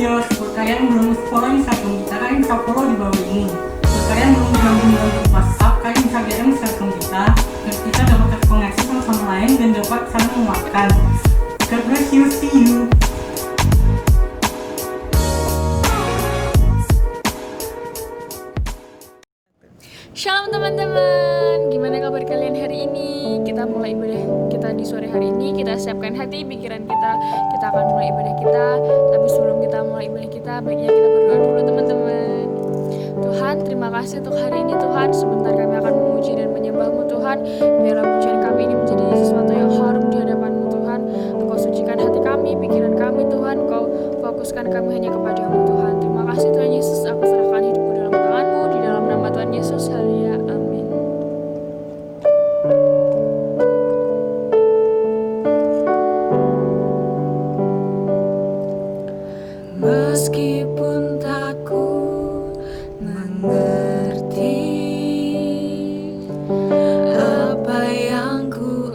videos. Buat kalian belum follow Instagram kita, kalian bisa follow di bawah ini. Buat kalian belum gabung dengan grup WhatsApp, kalian bisa DM Instagram kita dan kita dapat terkoneksi satu sama lain dan dapat saling menguatkan. God bless you, see you. Shalom teman-teman, gimana kabar kalian hari ini? Kita mulai ibadah kita di sore hari ini. Kita siapkan hati, pikiran kita. Kita akan mulai ibadah kita. Tapi sebelum kita mulai ibadah kita, baiknya kita berdoa dulu teman-teman. Tuhan, terima kasih untuk hari ini Tuhan. Sebentar kami akan memuji dan menyembah-Mu Tuhan. Biarlah pujian kami ini menjadi sesuatu yang harum di hadapan-Mu Tuhan. Engkau sucikan hati kami, pikiran kami Tuhan. Engkau fokuskan kami hanya kepada-Mu Tuhan. Terima kasih Tuhan Yesus, aku serahkan hidupku dalam tangan-Mu. Di dalam nama Tuhan Yesus, haleluya, amin. Meskipun tak ku mengerti apa yang ku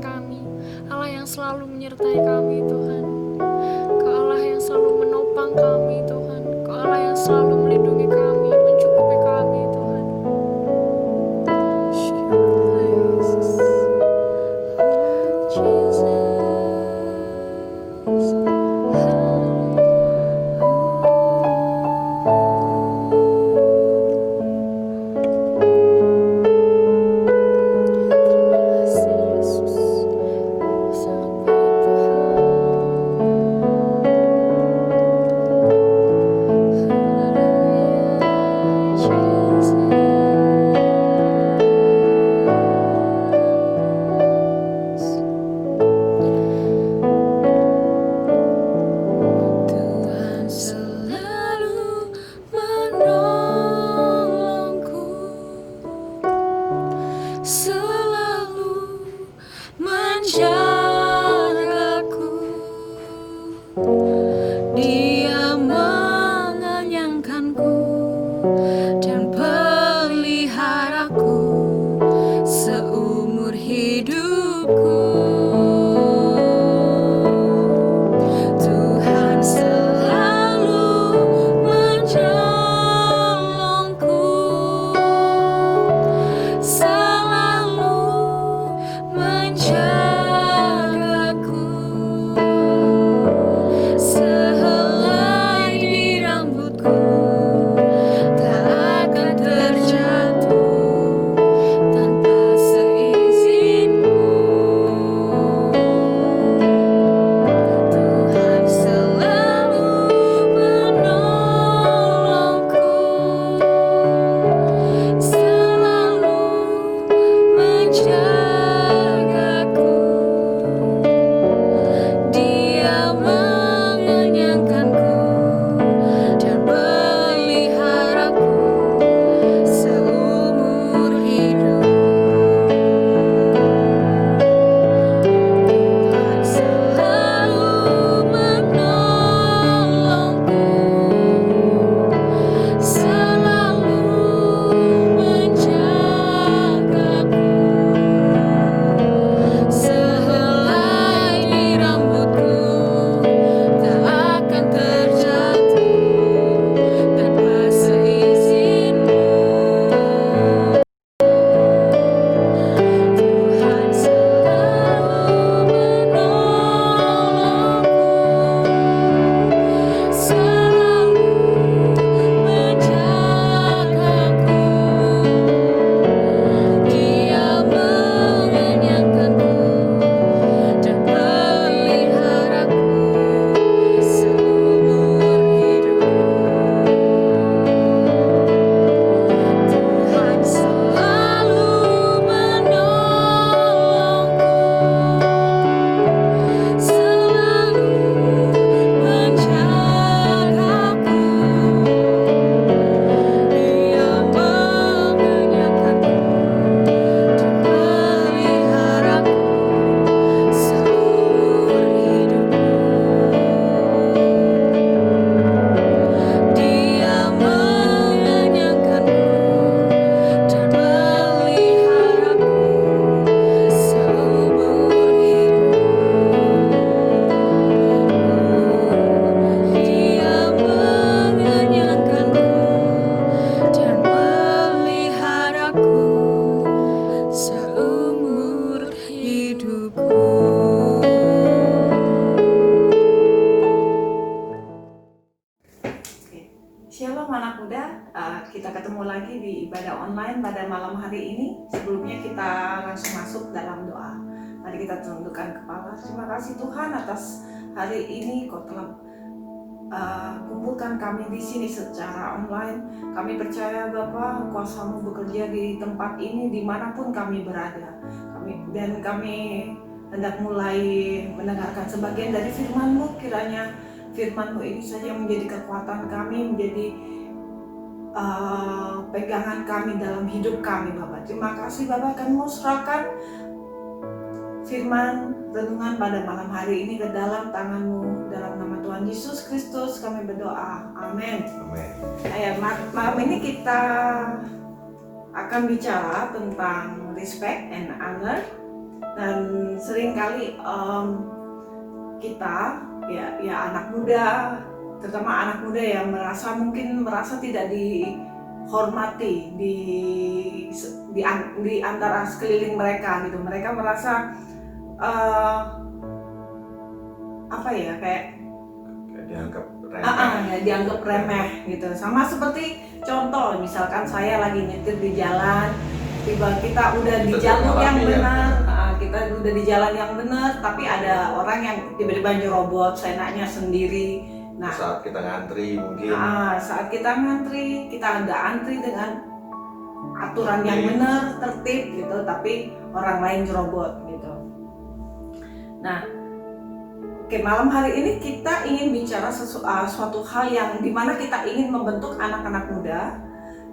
kami, Allah yang selalu menyertai kami Tuhan. Kau Allah yang selalu menopang kami Tuhan, Kau Allah yang selalu melindungi kami, mencukupi kami Tuhan. Tuhan selalu menolongku, selalu menjagaku. Dia mengenyangkanku dan peliharaku seumur hidupku. Tuhan selalu menolongku, selalu menjagaku. Sehelai di rambutku tak akan terjatuh tanpa seizinku. Tuhan selalu menolongku, selalu menjagaku. Dia mengenyangkanku dan peliharaku seumur hidup. Tuhan selalu menolongku, selalu menjagaku. Sehelai di rambutku tak akan terjatuh tanpa seizinku. Tuhan selalu menolongku, selalu menjagaku. Dia mengenyangkanku dan peliharaku seumur hidup. Tuhan selalu menolongku, selalu menjagaku. Dia mengenyangkanku dan peliharaku seumur hidupku. Dia mengenyangkanku dan peliharaku seumur hidupku. Dia mengenyangkanku dan peliharaku seumur hidupku. Oke. Shalom anak muda, kita ketemu lagi di ibadah online pada malam hari ini. Sebelumnya kita langsung masuk dalam doa. Mari kita tundukkan kepala. Terima kasih Tuhan atas hari ini Kau telah kumpulkan kami di sini secara online. Kami percaya Bapa, kuasa-Mu bekerja di tempat ini dimanapun kami berada. Kami hendak mulai mendengarkan sebagian dari firman-Mu. Kiranya firman-Mu ini saja yang menjadi kekuatan kami, menjadi pegangan kami dalam hidup kami Bapak. Terima kasih Bapak, kami mau serahkan firman renungan pada malam hari ini ke dalam tangan-Mu. Dalam nama Tuhan Yesus Kristus kami berdoa, amin. Malam ini kita akan bicara tentang respect and honor. Dan seringkali kita ya anak muda, terutama anak muda yang mungkin merasa tidak dihormati di antara sekeliling mereka gitu. Mereka merasa kayak dianggap remeh. dianggap remeh gitu. Sama seperti contoh, misalkan saya lagi nyetir di jalan, tiba kita udah di jalur yang benar, kita udah di jalan yang benar, tapi ada orang yang tiba-tiba nyerobot seenaknya sendiri. Nah, saat kita ngantri mungkin. Saat kita ngantri, kita nggak antri dengan aturan yang benar, tertib gitu, tapi orang lain nyerobot gitu. Nah, malam hari ini kita ingin bicara suatu hal yang dimana kita ingin membentuk anak-anak muda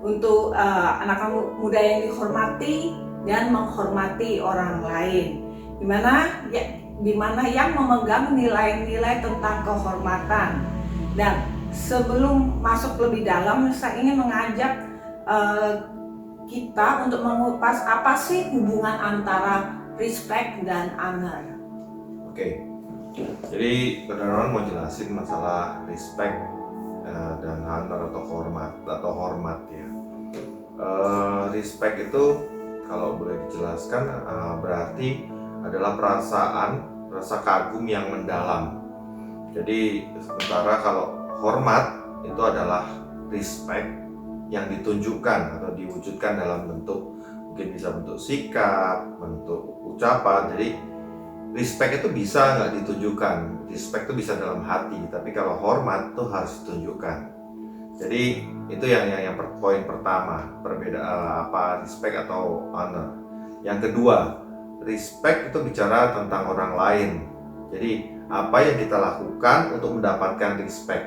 untuk anak-anak muda yang dihormati dan menghormati orang lain. Dimana yang memegang nilai-nilai tentang kehormatan. Dan sebelum masuk lebih dalam, saya ingin mengajak kita untuk mengupas apa sih hubungan antara respect dan honor. Oke. Jadi Saudara mau jelasin masalah respect dan honor atau hormat ya. Respect itu kalau boleh dijelaskan berarti adalah rasa kagum yang mendalam. Jadi sementara kalau hormat itu adalah respect yang ditunjukkan atau diwujudkan dalam bentuk, mungkin bisa bentuk sikap, bentuk ucapan. Jadi respect itu bisa nggak ditunjukkan, respect itu bisa dalam hati, tapi kalau hormat itu harus ditunjukkan. Jadi itu yang poin pertama, perbedaan respect atau honor. Yang kedua, respect itu bicara tentang orang lain. Jadi apa yang kita lakukan untuk mendapatkan respect,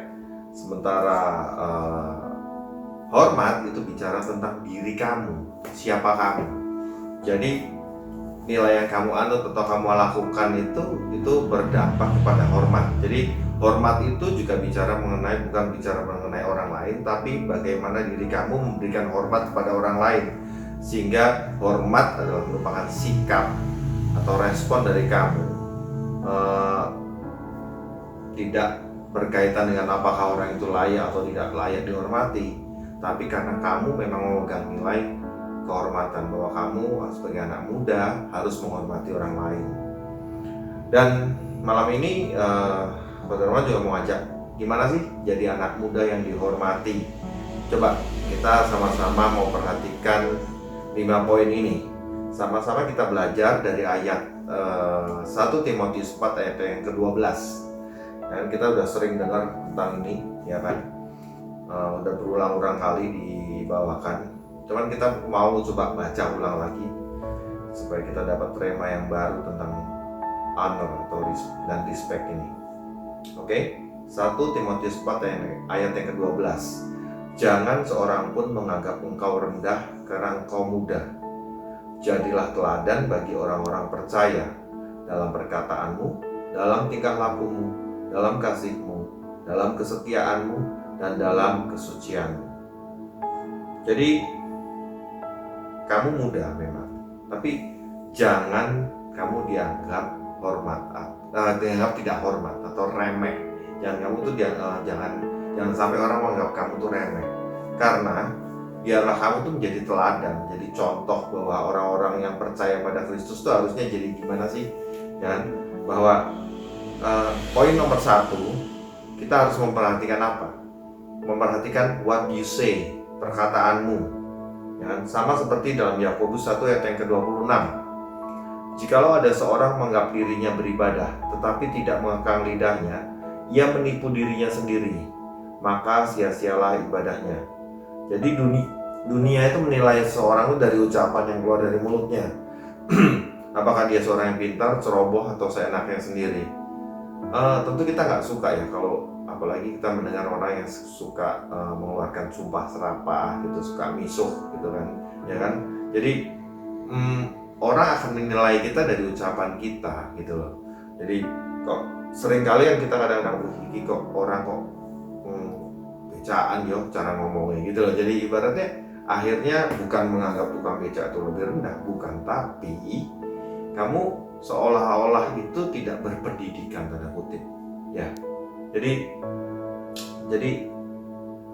sementara hormat itu bicara tentang diri kamu, siapa kamu. Jadi nilai yang kamu anut atau kamu lakukan itu berdampak kepada hormat. Jadi hormat itu juga bukan bicara mengenai orang lain, tapi bagaimana diri kamu memberikan hormat kepada orang lain, sehingga hormat adalah merupakan sikap atau respon dari kamu, tidak berkaitan dengan apakah orang itu layak atau tidak layak dihormati, tapi karena kamu memang memegang nilai kehormatan bahwa kamu sebagai anak muda harus menghormati orang lain. Dan malam ini Saudara juga mau ajak gimana sih jadi anak muda yang dihormati. Coba kita sama-sama mau perhatikan 5 poin ini. Sama-sama kita belajar dari ayat 1 Timotius 4 ayat yang ke-12. Dan kita udah sering dengar tentang ini, ya kan? Udah berulang-ulang kali dibawakan. Cuman kita mau coba baca ulang lagi supaya kita dapat tema yang baru tentang honor atau dan respect ini. Oke? 1 Timotius 4 ayat yang ke-12. Jangan seorang pun menganggap engkau rendah karena engkau muda. Jadilah teladan bagi orang-orang percaya dalam perkataanmu, dalam tingkah lakumu, dalam kasihmu, dalam kesetiaanmu, dan dalam kesucianmu. Jadi kamu muda memang, tapi jangan kamu dianggap tidak hormat atau remeh. Jangan sampai orang menganggap kamu tuh remeh. Karena biarlah kamu tuh menjadi teladan, menjadi contoh bahwa orang-orang yang percaya pada Kristus tuh harusnya jadi gimana sih? Dan bahwa poin nomor 1, kita harus memperhatikan apa? Memperhatikan what you say, perkataanmu. Ya, sama seperti dalam Yakobus 1 ayat yang ke-26. Jikalau ada seorang menganggap dirinya beribadah, tetapi tidak mengekang lidahnya, ia menipu dirinya sendiri, maka sia-sialah ibadahnya. Jadi dunia itu menilai seseorang itu dari ucapan yang keluar dari mulutnya. Apakah dia seorang yang pintar, ceroboh, atau seenaknya sendiri. Tentu kita nggak suka ya kalau apalagi kita mendengar orang yang suka mengeluarkan sumpah serapah gitu, suka misuh gitu kan, ya kan. Jadi orang akan menilai kita dari ucapan kita gitu loh. Jadi kok seringkali yang kita kadang-kadang kok orang kok becaan yo cara ngomongnya gitu loh. Jadi ibaratnya akhirnya bukan menganggap tukang becak itu lebih rendah, bukan, tapi kamu seolah-olah itu tidak berpendidikan tanda kutip ya. Jadi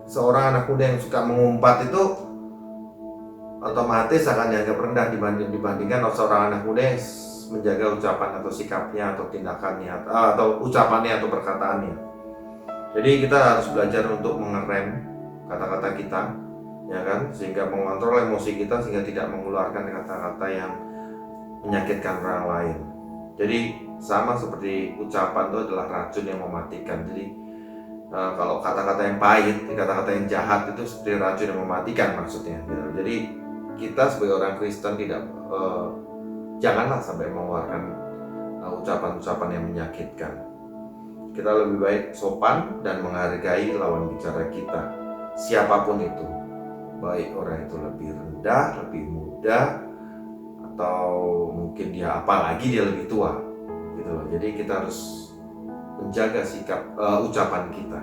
seorang anak muda yang suka mengumpat itu otomatis akan dianggap rendah dibandingkan seorang anak muda yang menjaga ucapan atau sikapnya atau tindakannya atau ucapannya atau perkataannya. Jadi kita harus belajar untuk mengerem kata-kata kita, ya kan, sehingga mengontrol emosi kita sehingga tidak mengeluarkan kata-kata yang menyakitkan orang lain. Jadi sama seperti ucapan itu adalah racun yang mematikan. Jadi kalau kata-kata yang pahit, kata-kata yang jahat itu seperti racun yang mematikan maksudnya. Gitu. Jadi kita sebagai orang Kristen janganlah sampai mengeluarkan ucapan-ucapan yang menyakitkan. Kita lebih baik sopan dan menghargai lawan bicara kita, siapapun itu, baik orang itu lebih rendah, lebih muda, atau mungkin dia apalagi dia lebih tua, gitu loh. Jadi kita harus menjaga sikap ucapan kita.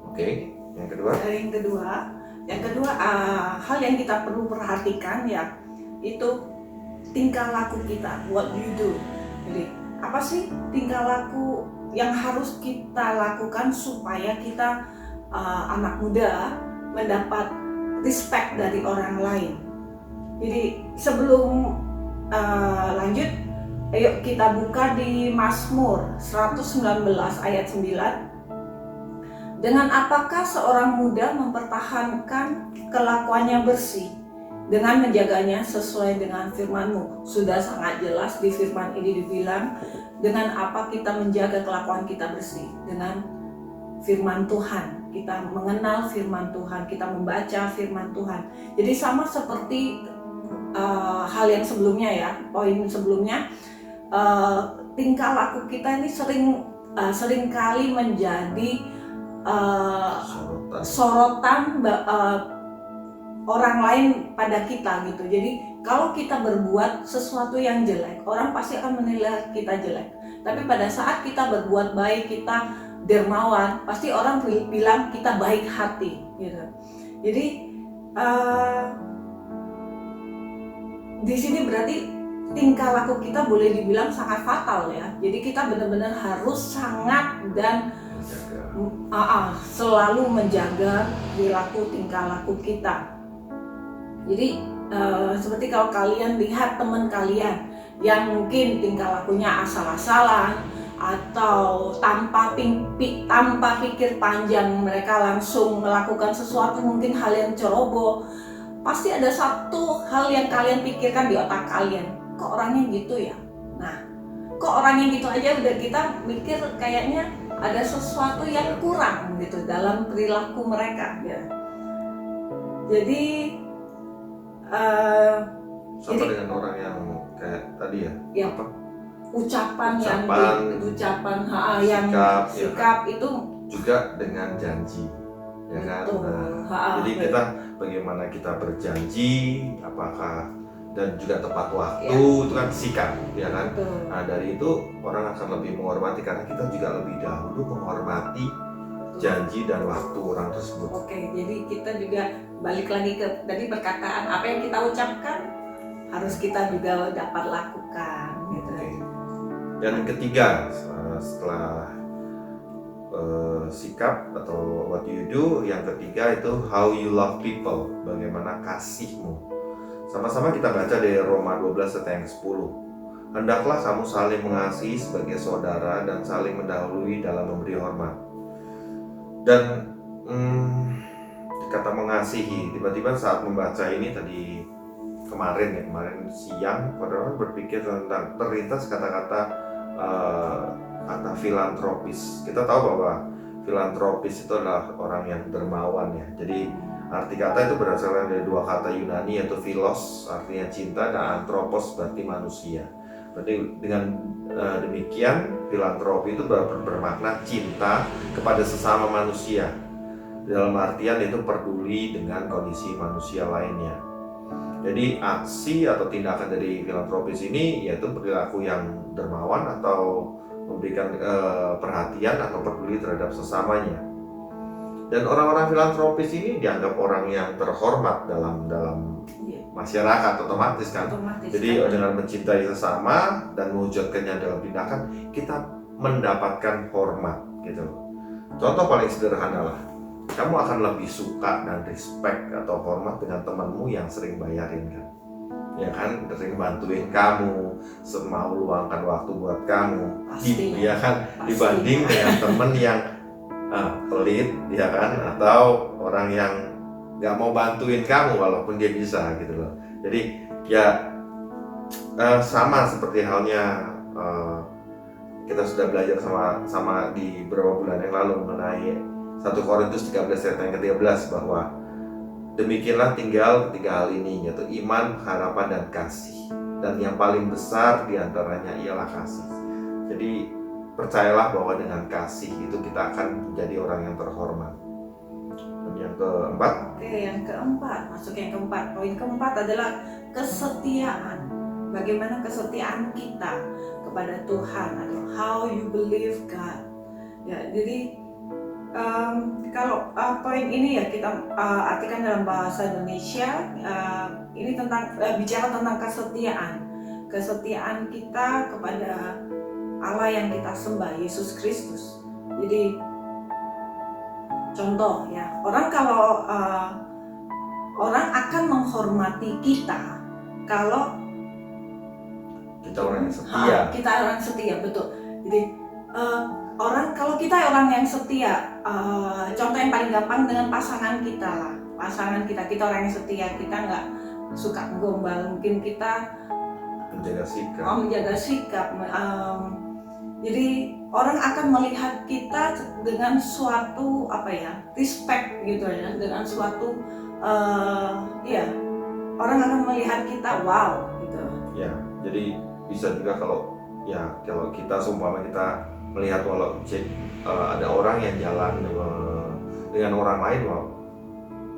Oke, yang kedua. Yang kedua, hal yang kita perlu perhatikan ya, itu tingkah laku kita. What you do. Jadi apa sih tingkah laku yang harus kita lakukan supaya kita anak muda mendapat respect dari orang lain. Jadi sebelum lanjut, ayo kita buka di Mazmur 119 ayat 9. Dengan apakah seorang muda mempertahankan kelakuannya bersih dengan menjaganya sesuai dengan firman-Mu? Sudah sangat jelas di firman ini dibilang dengan apa kita menjaga kelakuan kita bersih, dengan firman Tuhan. Kita mengenal firman Tuhan, kita membaca firman Tuhan. Jadi sama seperti hal yang sebelumnya ya, poin sebelumnya, tingkah laku kita ini sering kali menjadi sorotan orang lain pada kita gitu. Jadi kalau kita berbuat sesuatu yang jelek, orang pasti akan menilai kita jelek. Tapi pada saat kita berbuat baik, kita dermawan, pasti orang bilang kita baik hati gitu. Jadi di sini berarti tingkah laku kita boleh dibilang sangat fatal ya. Jadi kita benar-benar harus sangat dan selalu menjaga perilaku tingkah laku kita. Jadi seperti kalau kalian lihat teman kalian yang mungkin tingkah lakunya asal-asalan atau tanpa pikir panjang, mereka langsung melakukan sesuatu mungkin hal yang ceroboh, pasti ada satu hal yang kalian pikirkan di otak kalian, kok orangnya gitu ya? Nah, kok orangnya gitu aja udah kita mikir kayaknya ada sesuatu yang kurang gitu dalam perilaku mereka ya. Jadi sama dengan orang yang kayak tadi ya, apa? Ucapan yang sikap itu juga dengan janji, ya kan? Jadi kita bagaimana kita berjanji, apakah dan juga tepat waktu, itu kan sikap, ya kan? Nah dari itu orang akan lebih menghormati karena kita juga lebih dahulu menghormati janji dan waktu orang tersebut. Oke, jadi kita juga balik lagi ke tadi perkataan, apa yang kita ucapkan harus kita juga dapat lakukan gitu. Dan ketiga, setelah sikap atau what you do, yang ketiga itu how you love people, bagaimana kasihmu. Sama-sama kita baca dari Roma 12 ayat yang 10. Hendaklah kamu saling mengasihi sebagai saudara dan saling mendahului dalam memberi hormat. Dan kata mengasihi, tiba-tiba saat membaca ini tadi kemarin siang, padahal berpikir tentang terlintas kata-kata filantropis. Kita tahu bahwa filantropis itu adalah orang yang dermawan ya. Jadi arti kata itu berdasarkan dari dua kata Yunani, yaitu philos artinya cinta dan anthropos berarti manusia. Berarti dengan demikian filantropi itu bermakna cinta kepada sesama manusia. Dalam artian itu peduli dengan kondisi manusia lainnya. Jadi aksi atau tindakan dari filantropis ini yaitu perilaku yang dermawan atau memberikan perhatian atau peduli terhadap sesamanya. Dan orang-orang filantropis ini dianggap orang yang terhormat dalam Iya, masyarakat otomatis kan. otomatis. Jadi dengan mencintai sesama dan mewujudkannya dalam tindakan, kita mendapatkan hormat gitu. Contoh paling sederhana lah, kamu akan lebih suka dan respect atau hormat dengan temanmu yang sering bayarin kan, ya kan, sering bantuin kamu, mau luangkan waktu buat kamu, Pastinya. ya kan, Pastinya. dibanding dengan temen yang pelit, ya kan, atau orang yang nggak mau bantuin kamu walaupun dia bisa gitu loh. Jadi ya sama seperti halnya kita sudah belajar sama di beberapa bulan yang lalu mengenai 1 Korintus 13 ayat yang ke-13 bahwa demikianlah tinggal 3 hal ini, yaitu iman, harapan, dan kasih. Dan yang paling besar diantaranya ialah kasih. Jadi percayalah bahwa dengan kasih itu kita akan menjadi orang yang terhormat. Dan yang keempat, Oke, yang keempat, masuk yang keempat. Poin keempat adalah kesetiaan. Bagaimana kesetiaan kita kepada Tuhan atau how you believe God. Ya, jadi kalau poin ini ya kita artikan dalam bahasa Indonesia, ini tentang bicara tentang kesetiaan kita kepada Allah yang kita sembah, Yesus Kristus. Jadi contoh ya, orang akan menghormati kita kalau kita orang yang setia. Kita orang setia, betul. Jadi kalau kita orang yang setia, contoh yang paling gampang dengan pasangan kita lah. Pasangan kita orang yang setia, kita nggak suka gombal, mungkin kita menjaga sikap. Jadi orang akan melihat kita dengan suatu respect gitu ya, dengan suatu orang akan melihat kita wow gitu. Ya, jadi bisa juga kalau kita seumpama kita melihat ada orang yang jalan dengan orang lain,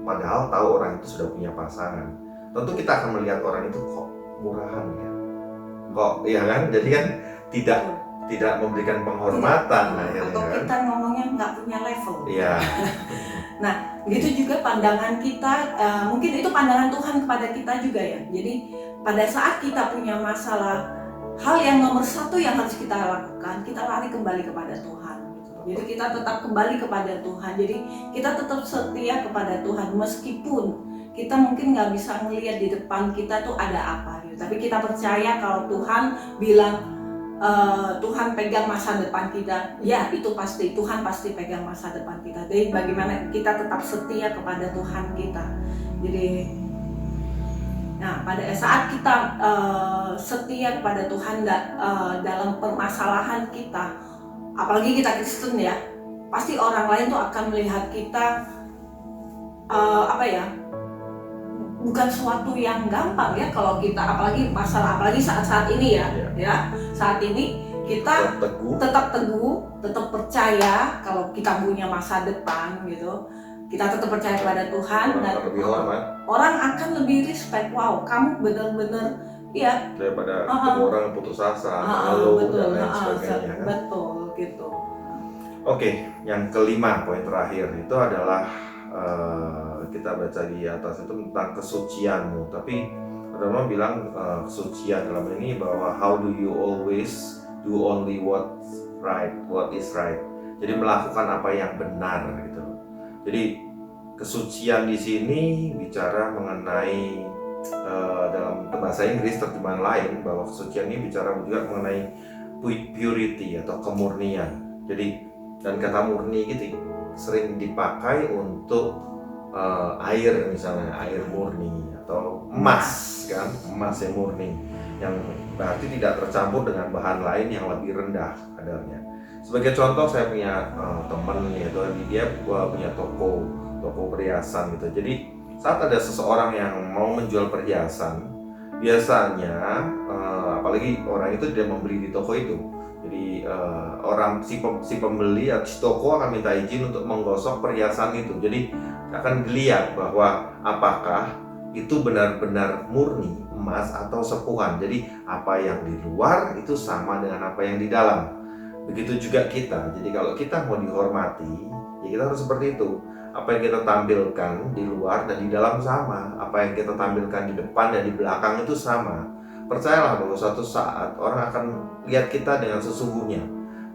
padahal tahu orang itu sudah punya pasangan, tentu kita akan melihat orang itu kok murahan ya, kok iya kan, jadi kan tidak memberikan penghormatan atau kita ngomongnya nggak punya level. Iya. Nah, gitu juga pandangan kita, mungkin itu pandangan Tuhan kepada kita juga ya. Jadi pada saat kita punya masalah, hal yang nomor satu yang harus kita lakukan, kita lari kembali kepada Tuhan. Jadi kita tetap kembali kepada Tuhan. Jadi kita tetap setia kepada Tuhan meskipun kita mungkin nggak bisa melihat di depan kita tuh ada apa gitu. Tapi kita percaya kalau Tuhan bilang Tuhan pegang masa depan kita, ya itu pasti Tuhan pasti pegang masa depan kita. Jadi bagaimana kita tetap setia kepada Tuhan kita. Jadi pada saat kita setia kepada Tuhan dalam permasalahan kita, apalagi kita Kristen ya, pasti orang lain tuh akan melihat kita bukan suatu yang gampang ya kalau kita apalagi saat ini ya saat ini kita tetap teguh, tetap percaya kalau kita punya masa depan gitu, kita tetap percaya kepada Tuhan dan orang akan lebih respect, wow kamu benar-benar ya daripada orang putus asa, dan lain sebagainya kan? Betul gitu. Oke, yang kelima poin terakhir itu adalah kita baca di atas itu tentang kesucianmu. Tapi Rama bilang kesucian dalam ini bahwa how do you always do only what is right. Jadi melakukan apa yang benar gitu. Jadi kesucian di sini bicara mengenai dalam bahasa Inggris terjemahan lain bahwa kesucian ini bicara juga mengenai purity atau kemurnian. Jadi dan kata murni gitu sering dipakai untuk air, misalnya air murni atau emas kan, emas yang murni yang berarti tidak tercampur dengan bahan lain yang lebih rendah kadarnya. Sebagai contoh saya punya teman yaitu dia punya toko perhiasan gitu. Jadi saat ada seseorang yang mau menjual perhiasan, biasanya apalagi orang itu dia membeli di toko itu. Jadi si pembeli atau si toko akan minta izin untuk menggosok perhiasan itu. Jadi akan dilihat bahwa apakah itu benar-benar murni emas atau sepuhan. Jadi apa yang di luar itu sama dengan apa yang di dalam. Begitu juga kita. Jadi kalau kita mau dihormati, ya kita harus seperti itu. apa yang kita tampilkan di luar dan di dalam sama. Apa yang kita tampilkan di depan dan di belakang itu sama. Percayalah bahwa suatu saat orang akan lihat kita dengan sesungguhnya.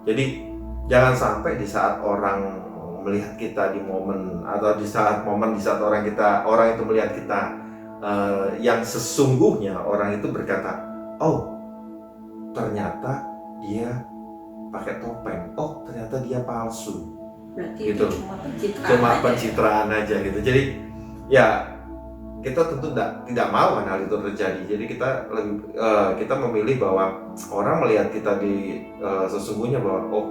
Jadi jangan sampai di saat orang melihat kita di momen, atau di saat orang itu melihat kita yang sesungguhnya, orang itu berkata, oh ternyata dia pakai topeng, oh ternyata dia palsu, Berarti gitu. itu cuma Cuma pencitraan aja. pencitraan aja gitu. Jadi ya kita tentu tidak mau hal itu terjadi. Jadi kita memilih bahwa orang melihat kita di sesungguhnya bahwa oh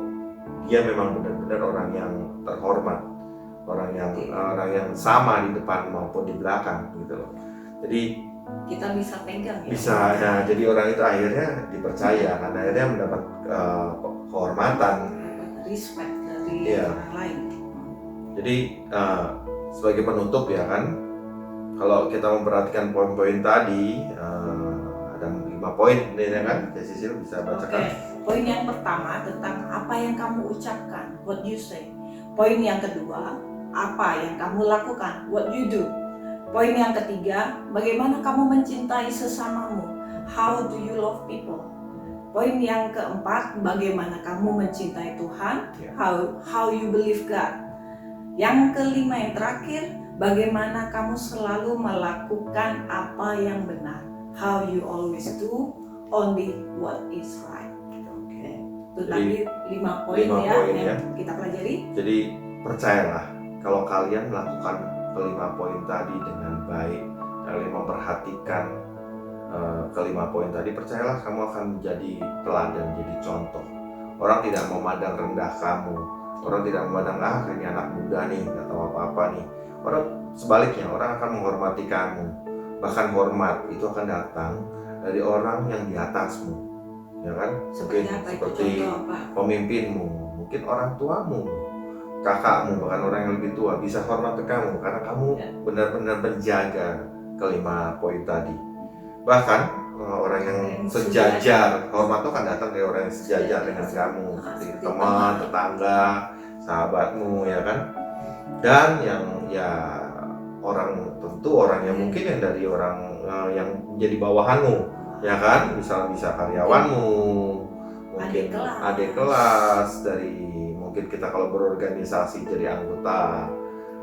dia memang benar-benar orang yang terhormat, orang yang sama di depan maupun di belakang gitu loh. Jadi Kita bisa pegang ya. bisa, nah, jadi orang itu akhirnya dipercaya, karena akhirnya mendapat kehormatan. Respect dari Iya. orang lain. Jadi sebagai penutup ya kan, kalau kita memperhatikan poin-poin tadi, ada 5 poin ini ya kan, Cecil bisa Oke, bacakan. poin yang pertama tentang apa yang kamu ucapkan, what you say. Poin yang kedua, apa yang kamu lakukan, what you do. Poin yang ketiga, bagaimana kamu mencintai sesamamu, how do you love people. Poin yang keempat, bagaimana kamu mencintai Tuhan, Ya. how you believe God. Yang kelima, yang terakhir, bagaimana kamu selalu melakukan apa yang benar, how you always do only what is right. Oke. Itu tadi 5 poin 5 ya poin yang kita pelajari. Jadi percayalah, kalau kalian melakukan kelima poin tadi dengan baik, kalian memperhatikan kelima poin tadi, percayalah kamu akan menjadi teladan, jadi contoh. Orang tidak memandang rendah kamu, orang tidak memandang ini anak muda nih, nggak tahu apa-apa nih. Orang sebaliknya, orang akan menghormati kamu. Bahkan hormat itu akan datang dari orang yang di atasmu, ya kan? Seperti apa itu? Seperti Contoh apa? pemimpinmu, mungkin orang tuamu, kakakmu, bahkan orang yang lebih tua bisa hormat ke kamu karena kamu Ya. benar-benar menjaga kelima poin tadi. Bahkan orang yang sejajar, hormat itu kan datang dari orang yang sejajar dengan kamu, seperti teman, tetangga, sahabatmu, ya kan? Dan yang ya orang yang mungkin yang dari orang yang menjadi bawahanmu, ya kan? Bisa karyawanmu, mungkin adik kelas, dari mungkin kita kalau berorganisasi jadi anggota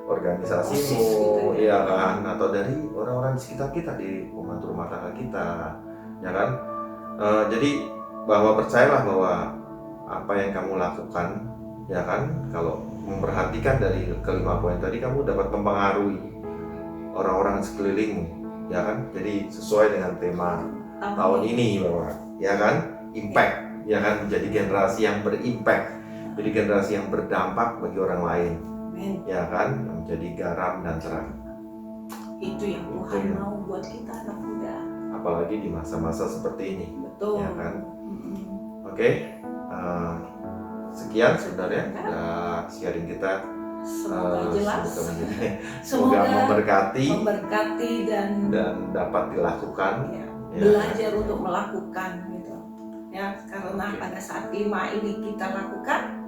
organisasimu, OSIS gitu ya kan, atau dari orang-orang di sekitar kita, di pembantu rumah tangga kita, ya kan. Jadi bahwa percayalah bahwa apa yang kamu lakukan, ya kan, kalau memperhatikan dari kelima poin tadi, kamu dapat mempengaruhi orang-orang sekelilingmu, ya kan. Jadi sesuai dengan tema tahun ini bahwa, ya kan, impact, ya kan, menjadi generasi yang berimpact, jadi generasi yang berdampak bagi orang lain. Amen. Ya kan, menjadi garam dan terang. Itu yang Tuhan mau buat kita anak muda. Apalagi di masa-masa seperti ini. Betul. Ya kan. Mm-mm. Oke, sekian sebenarnya sharing kita. Semoga jelas. Semoga memberkati dan dapat dilakukan. ya, Ya. belajar untuk melakukan gitu. Ya, karena pada saat 5 ini kita lakukan,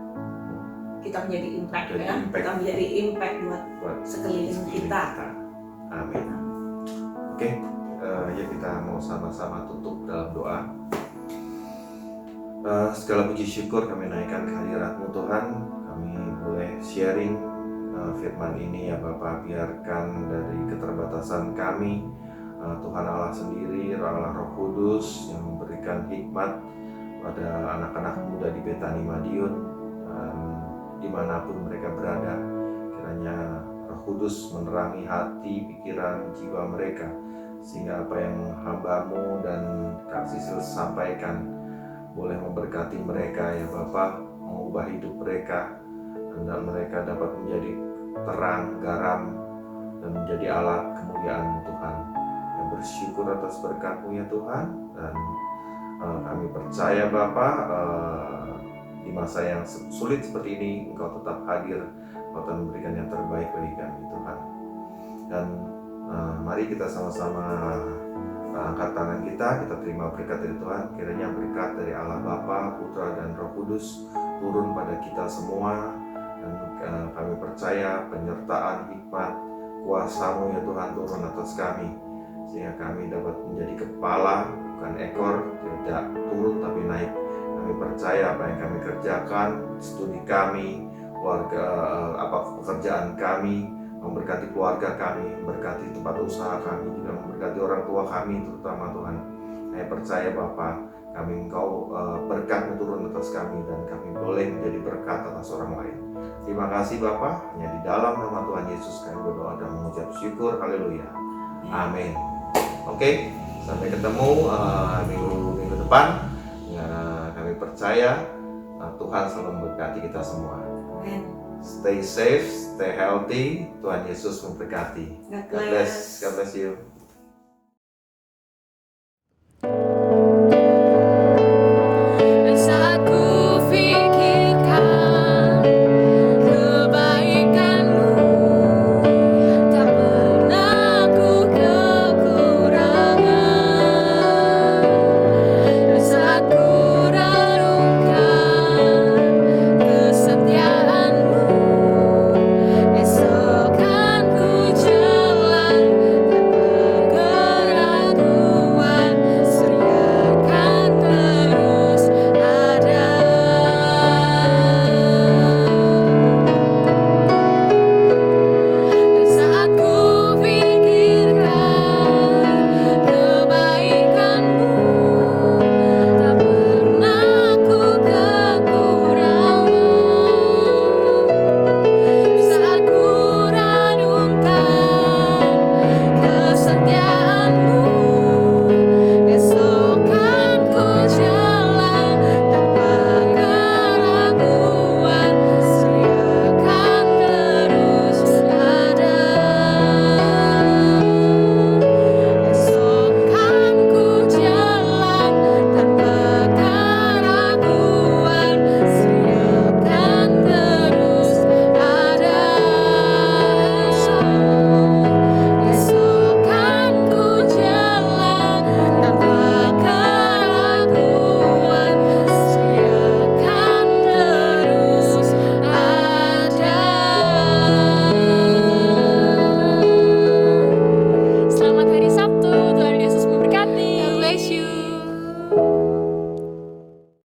kita menjadi impact Jadi ya. impact. Kita menjadi impact buat Buat sekeliling kita. Amin. Oke, ya kita mau sama-sama tutup dalam doa. Segala puji syukur kami naikkan kehadirat-Mu Tuhan. Kami boleh sharing firman ini ya Bapak. Biarkan dari keterbatasan kami, Tuhan Allah sendiri, Allah Roh Kudus yang memberikan hikmat pada anak-anak muda di Betani Madiun, dimanapun mereka berada. Kiranya Roh Kudus menerangi hati, pikiran, jiwa mereka, sehingga apa yang hamba-Mu dan Kak Sisil sampaikan boleh memberkati mereka ya Bapak, mengubah hidup mereka, dan mereka dapat menjadi terang, garam, dan menjadi alat kemuliaan Tuhan. Yang bersyukur atas berkat-Mu ya Tuhan, dan kami percaya Bapak, di masa yang sulit seperti ini Engkau tetap hadir, Engkau akan memberikan yang terbaik bagi kami Tuhan. Dan mari kita sama-sama angkat tangan kita terima berkat dari Tuhan. Kiranya berkat dari Allah Bapa, Putra dan Roh Kudus turun pada kita semua, dan Dan kami percaya penyertaan, hikmat, kuasa-Mu ya Tuhan turun atas kami, sehingga kami dapat menjadi kepala, bukan ekor, tidak turun tapi naik. Kami percaya apa yang kami kerjakan, studi kami, keluarga, pekerjaan kami, memberkati keluarga kami, memberkati tempat usaha kami, juga memberkati orang tua kami terutama Tuhan. Saya percaya Bapa, kami Engkau berkat turun atas kami dan kami boleh menjadi berkat atas orang lain. Terima kasih Bapa, hanya di dalam nama Tuhan Yesus kami berdoa dan mengucap syukur. Haleluya. Amin. Oke, sampai ketemu minggu depan. Ya, kami percaya Tuhan selalu memberkati kita semua. Amen. Stay safe, stay healthy. Tuhan Yesus memberkati. God God bless you.